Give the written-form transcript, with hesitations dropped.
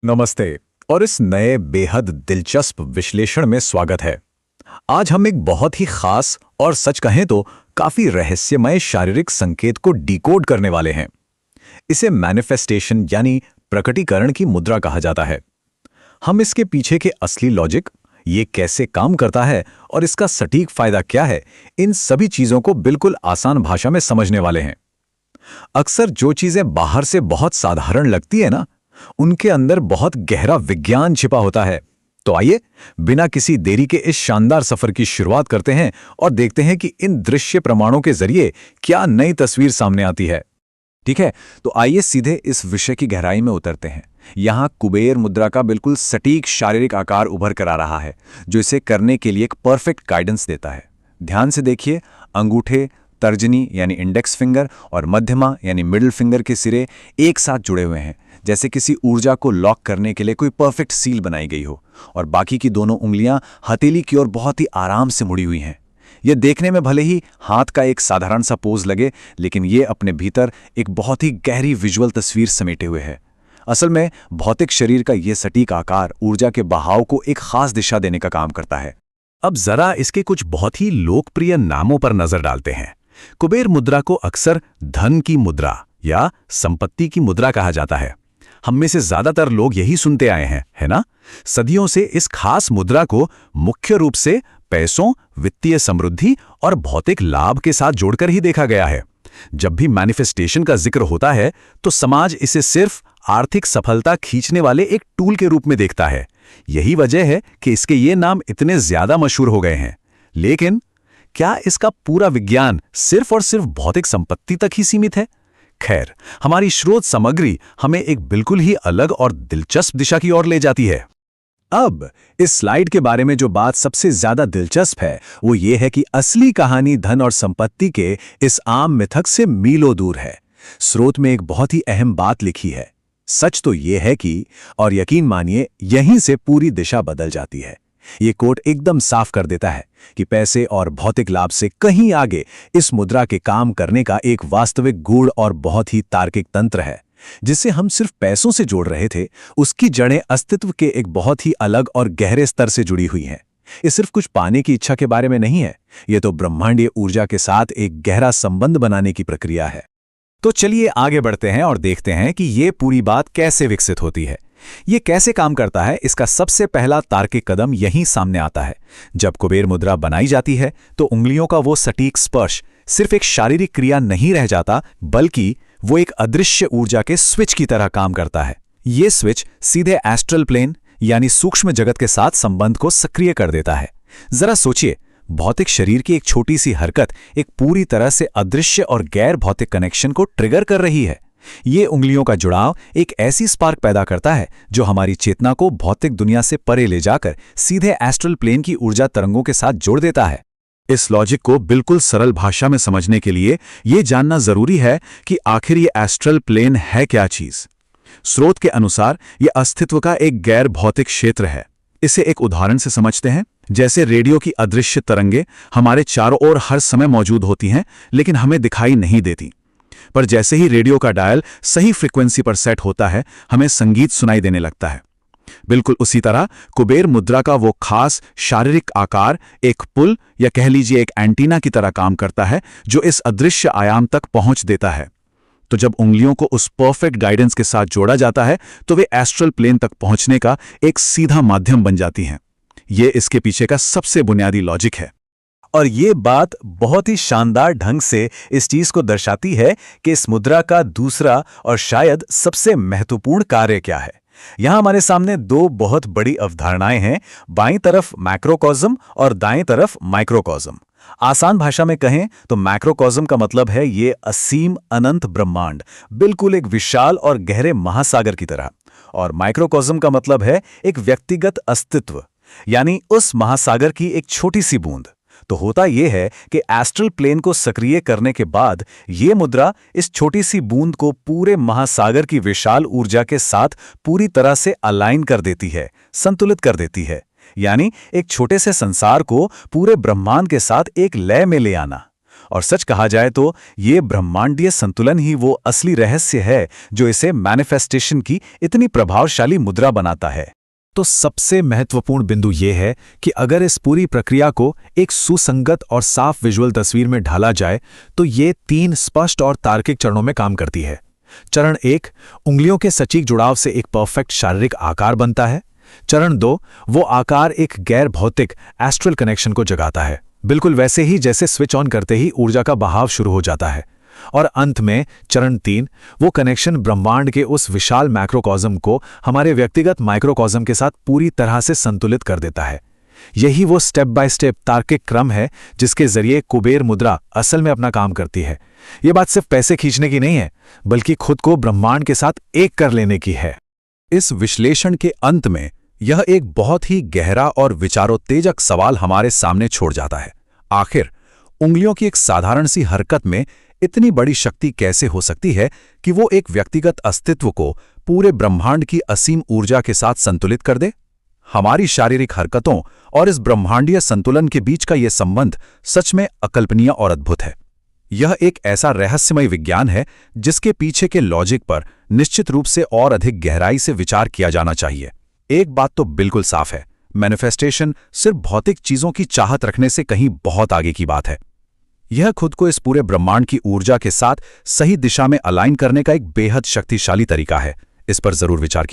नमस्ते और इस नए बेहद दिलचस्प विश्लेषण में स्वागत है। आज हम एक बहुत ही खास और सच कहें तो काफी रहस्यमय शारीरिक संकेत को डिकोड करने वाले हैं। इसे मैनिफेस्टेशन यानी प्रकटीकरण की मुद्रा कहा जाता है। हम इसके पीछे के असली लॉजिक, ये कैसे काम करता है और इसका सटीक फायदा क्या है, इन सभी चीजों को बिल्कुल आसान भाषा में समझने वाले हैं। अक्सर जो चीजें बाहर से बहुत साधारण लगती है ना, उनके अंदर बहुत गहरा विज्ञान छिपा होता है। तो आइए बिना किसी देरी के इस शानदार सफर की शुरुआत करते हैं और देखते हैं कि इन दृश्य प्रमाणों के जरिए क्या नई तस्वीर सामने आती है। ठीक है, तो आइए सीधे इस विषय की गहराई में उतरते हैं। यहाँ कुबेर मुद्रा का बिल्कुल सटीक शारीरिक आकार उभर कर आ रहा है, जो इसे करने के लिए एक परफेक्ट गाइडेंस देता है। ध्यान से देखिए, अंगूठे, तर्जनी यानी इंडेक्स फिंगर और मध्यमा यानी मिडिल फिंगर के सिरे एक साथ जुड़े हुए हैं, जैसे किसी ऊर्जा को लॉक करने के लिए कोई परफेक्ट सील बनाई गई हो। और बाकी की दोनों उंगलियां हथेली की ओर बहुत ही आराम से मुड़ी हुई हैं। यह देखने में भले ही हाथ का एक साधारण सा पोज लगे, लेकिन ये अपने भीतर एक बहुत ही गहरी विजुअल तस्वीर समेटे हुए है। असल में भौतिक शरीर का यह सटीक आकार ऊर्जा के बहाव को एक खास दिशा देने का काम करता है। अब जरा इसके कुछ बहुत ही लोकप्रिय नामों पर नजर डालते हैं। कुबेर मुद्रा को अक्सर धन की मुद्रा या संपत्ति की मुद्रा कहा जाता है। हम में से ज्यादातर लोग यही सुनते आए हैं, है ना? सदियों से इस खास मुद्रा को मुख्य रूप से पैसों, वित्तीय समृद्धि और भौतिक लाभ के साथ जोड़कर ही देखा गया है। जब भी मैनिफेस्टेशन का जिक्र होता है तो समाज इसे सिर्फ आर्थिक सफलता खींचने वाले एक टूल के रूप में देखता है। यही वजह है कि इसके ये नाम इतने ज्यादा मशहूर हो गए हैं। लेकिन क्या इसका पूरा विज्ञान सिर्फ और सिर्फ भौतिक संपत्ति तक ही सीमित है? खैर, हमारी स्रोत सामग्री हमें एक बिल्कुल ही अलग और दिलचस्प दिशा की ओर ले जाती है। अब इस स्लाइड के बारे में जो बात सबसे ज्यादा दिलचस्प है वो ये है कि असली कहानी धन और संपत्ति के इस आम मिथक से मीलों दूर है। स्रोत में एक बहुत ही अहम बात लिखी है। सच तो ये है कि, और यकीन मानिए, यहीं से पूरी दिशा बदल जाती है। ये कोट एकदम साफ कर देता है कि पैसे और भौतिक लाभ से कहीं आगे इस मुद्रा के काम करने का एक वास्तविक गूढ़ और बहुत ही तार्किक तंत्र है, जिसे हम सिर्फ पैसों से जोड़ रहे थे। उसकी जड़ें अस्तित्व के एक बहुत ही अलग और गहरे स्तर से जुड़ी हुई हैं। ये सिर्फ कुछ पाने की इच्छा के बारे में नहीं है, ये तो ब्रह्मांडीय ऊर्जा के साथ एक गहरा संबंध बनाने की प्रक्रिया है। तो चलिए आगे बढ़ते हैं और देखते हैं कि ये पूरी बात कैसे विकसित होती है। ये कैसे काम करता है, इसका सबसे पहला तार्किक कदम यहीं सामने आता है। जब कुबेर मुद्रा बनाई जाती है तो उंगलियों का वो सटीक स्पर्श सिर्फ एक शारीरिक क्रिया नहीं रह जाता, बल्कि वो एक अदृश्य ऊर्जा के स्विच की तरह काम करता है। ये स्विच सीधे एस्ट्रल प्लेन यानी सूक्ष्म जगत के साथ संबंध को सक्रिय कर देता है। जरा सोचिए, भौतिक शरीर की एक छोटी सी हरकत एक पूरी तरह से अदृश्य और गैर भौतिक कनेक्शन को ट्रिगर कर रही है। ये उंगलियों का जुड़ाव एक ऐसी स्पार्क पैदा करता है जो हमारी चेतना को भौतिक दुनिया से परे ले जाकर सीधे एस्ट्रल प्लेन की ऊर्जा तरंगों के साथ जोड़ देता है। इस लॉजिक को बिल्कुल सरल भाषा में समझने के लिए ये जानना जरूरी है कि आखिर ये एस्ट्रल प्लेन है क्या चीज। स्रोत के अनुसार ये अस्तित्व का एक गैर भौतिक क्षेत्र है। इसे एक उदाहरण से समझते हैं। जैसे रेडियो की अदृश्य तरंगें हमारे चारों ओर हर समय मौजूद होती हैं, लेकिन हमें दिखाई नहीं देती। पर जैसे ही रेडियो का डायल सही फ्रीक्वेंसी पर सेट होता है, हमें संगीत सुनाई देने लगता है। बिल्कुल उसी तरह कुबेर मुद्रा का वो खास शारीरिक आकार एक पुल या कह लीजिए एक एंटीना की तरह काम करता है, जो इस अदृश्य आयाम तक पहुंच देता है। तो जब उंगलियों को उस परफेक्ट गाइडेंस के साथ जोड़ा जाता है तो वे एस्ट्रल प्लेन तक पहुंचने का एक सीधा माध्यम बन जाती हैं। ये इसके पीछे का सबसे बुनियादी लॉजिक है। और ये बात बहुत ही शानदार ढंग से इस चीज को दर्शाती है कि इस मुद्रा का दूसरा और शायद सबसे महत्वपूर्ण कार्य क्या है। यहां हमारे सामने दो बहुत बड़ी अवधारणाएं हैं, बाईं तरफ मैक्रोकॉज़म और दाएं तरफ माइक्रोकॉज़म। आसान भाषा में कहें तो मैक्रोकॉज़म का मतलब है ये असीम अनंत ब्रह्मांड, बिल्कुल एक विशाल और गहरे महासागर की तरह। और माइक्रोकॉज़म का मतलब है एक व्यक्तिगत अस्तित्व, यानी उस महासागर की एक छोटी सी बूंद। तो होता यह है कि एस्ट्रल प्लेन को सक्रिय करने के बाद यह मुद्रा इस छोटी सी बूंद को पूरे महासागर की विशाल ऊर्जा के साथ पूरी तरह से अलाइन कर देती है, संतुलित कर देती है। यानी एक छोटे से संसार को पूरे ब्रह्मांड के साथ एक लय में ले आना। और सच कहा जाए तो ये ब्रह्मांडीय संतुलन ही वो असली रहस्य है जो इसे मैनिफेस्टेशन की इतनी प्रभावशाली मुद्रा बनाता है। तो सबसे महत्वपूर्ण बिंदु यह है कि अगर इस पूरी प्रक्रिया को एक सुसंगत और साफ विजुअल तस्वीर में ढाला जाए तो ये 3 स्पष्ट और तार्किक चरणों में काम करती है। चरण 1, उंगलियों के सटीक जुड़ाव से एक परफेक्ट शारीरिक आकार बनता है। चरण 2, वो आकार एक गैर भौतिक एस्ट्रल कनेक्शन को जगाता है, बिल्कुल वैसे ही जैसे स्विच ऑन करते ही ऊर्जा का बहाव शुरू हो जाता है। और अंत में चरण 3, वो कनेक्शन ब्रह्मांड के उस विशाल मैक्रोकॉज़म को हमारे व्यक्तिगत माइक्रोकॉज़म के साथ पूरी तरह से संतुलित कर देता है। यही वो स्टेप बाय स्टेप तार्किक क्रम है जिसके जरिए कुबेर मुद्रा असल में अपना काम करती है। ये बात सिर्फ पैसे खींचने की नहीं है, बल्कि खुद को ब्रह्मांड के साथ एक कर लेने की है। इस विश्लेषण के अंत में यह एक बहुत ही गहरा और विचारोत्तेजक सवाल हमारे सामने छोड़ जाता है। आखिर उंगलियों की एक साधारण सी हरकत में इतनी बड़ी शक्ति कैसे हो सकती है कि वो एक व्यक्तिगत अस्तित्व को पूरे ब्रह्मांड की असीम ऊर्जा के साथ संतुलित कर दे? हमारी शारीरिक हरकतों और इस ब्रह्मांडीय संतुलन के बीच का यह संबंध सच में अकल्पनीय और अद्भुत है। यह एक ऐसा रहस्यमय विज्ञान है जिसके पीछे के लॉजिक पर निश्चित रूप से और अधिक गहराई से विचार किया जाना चाहिए। एक बात तो बिल्कुल साफ है, मैनिफेस्टेशन सिर्फ भौतिक चीजों की चाहत रखने से कहीं बहुत आगे की बात है। यह खुद को इस पूरे ब्रह्मांड की ऊर्जा के साथ सही दिशा में अलाइन करने का एक बेहद शक्तिशाली तरीका है। इस पर जरूर विचार कीजिए।